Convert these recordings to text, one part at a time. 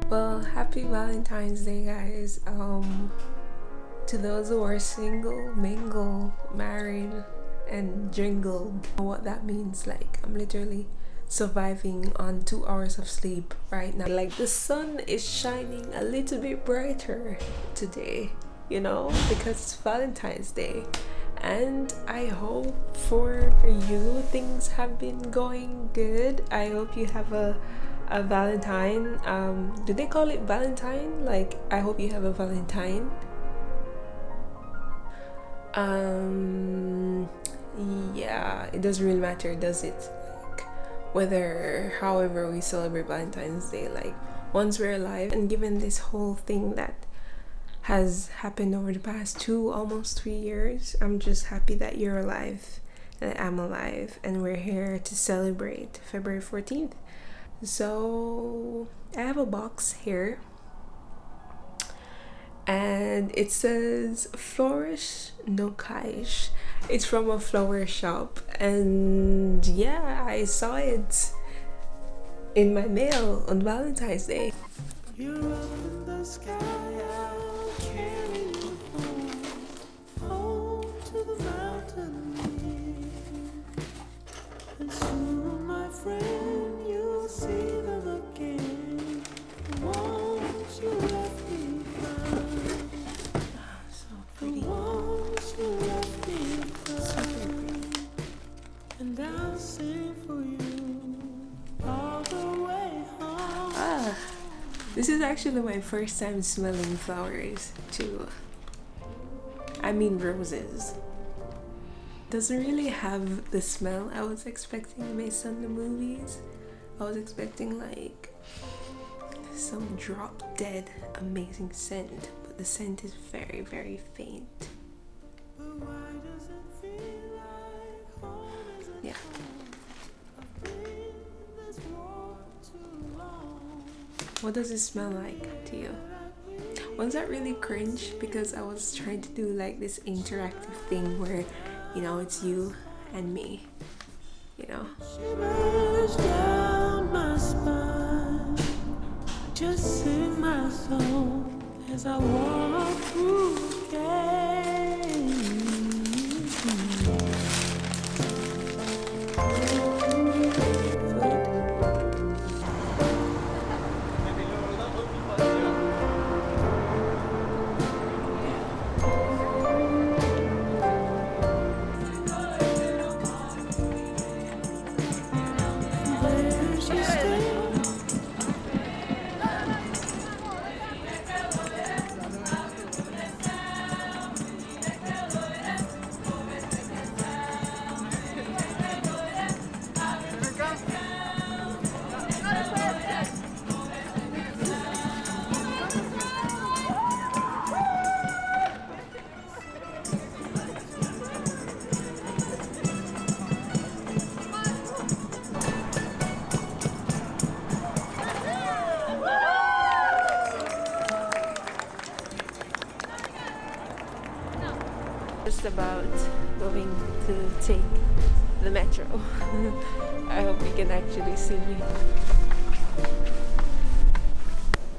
Well, happy Valentine's Day, guys. To those who are single, mingle, married, and jingled, what that means. Like, I'm literally surviving on 2 hours of sleep right now. Like, the sun is shining a little bit brighter today, you know, because it's Valentine's Day. And I hope for you things have been going good. I hope you have a Valentine. Do they call it Valentine? Like, I hope you have a Valentine. Yeah, it doesn't really matter, does it? Like, however we celebrate Valentine's Day, like, once we're alive, and given this whole thing that has happened over the past almost 3 years, I'm just happy that you're alive and I'm alive, and we're here to celebrate February 14th. So I have a box here, and it says Flourish no Kaish. It's from a flower shop, and yeah, I saw it in my mail on Valentine's Day. You're up in the sky, I'll carry you home to the mountain. And soon, my friend, you'll see them again. Won't you left me behind? So pretty. Won't you left me behind? And I'll sing for you all the way home. This is actually my first time smelling flowers too. I mean roses. Doesn't really have the smell I was expecting based on the movies. I was expecting like some drop dead amazing scent, but the scent is very, very faint. But why does it feel like home is a Yeah. thing that's walked too long? What does it smell like to you? Was that really cringe? Because I was trying to do like this interactive thing where, you know, it's you and me, you know. Shivers down my spine. Just sing my song as I walk through the gate. Where she stays. Just about going to take the metro. I hope you can actually see me.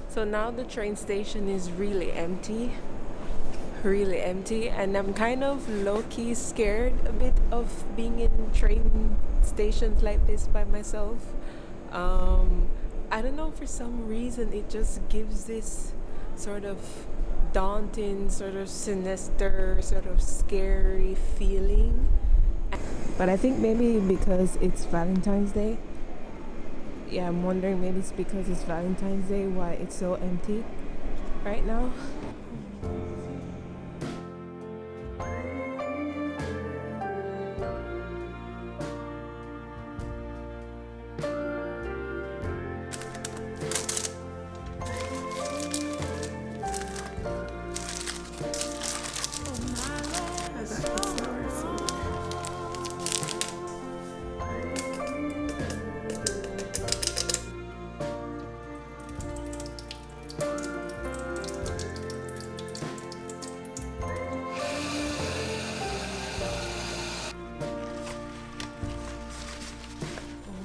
So now the train station is really empty, and I'm kind of low-key scared a bit of being in train stations like this by myself. I don't know, for some reason it just gives this sort of daunting, sort of sinister, sort of scary feeling. But I think maybe because it's Valentine's Day, Yeah, I'm wondering maybe it's because it's Valentine's Day why it's so empty right now. I got the flower food.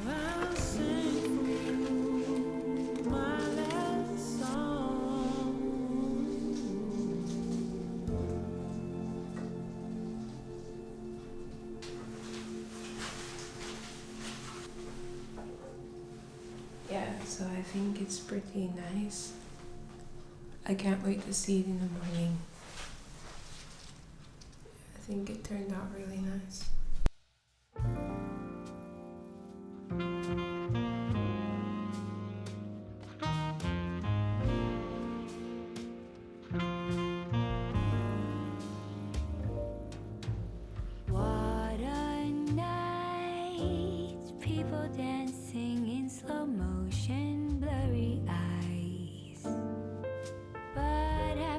I'll sing for you my last song. Yeah, so I think it's pretty nice. I can't wait to see it in the morning. I think it turned out really nice.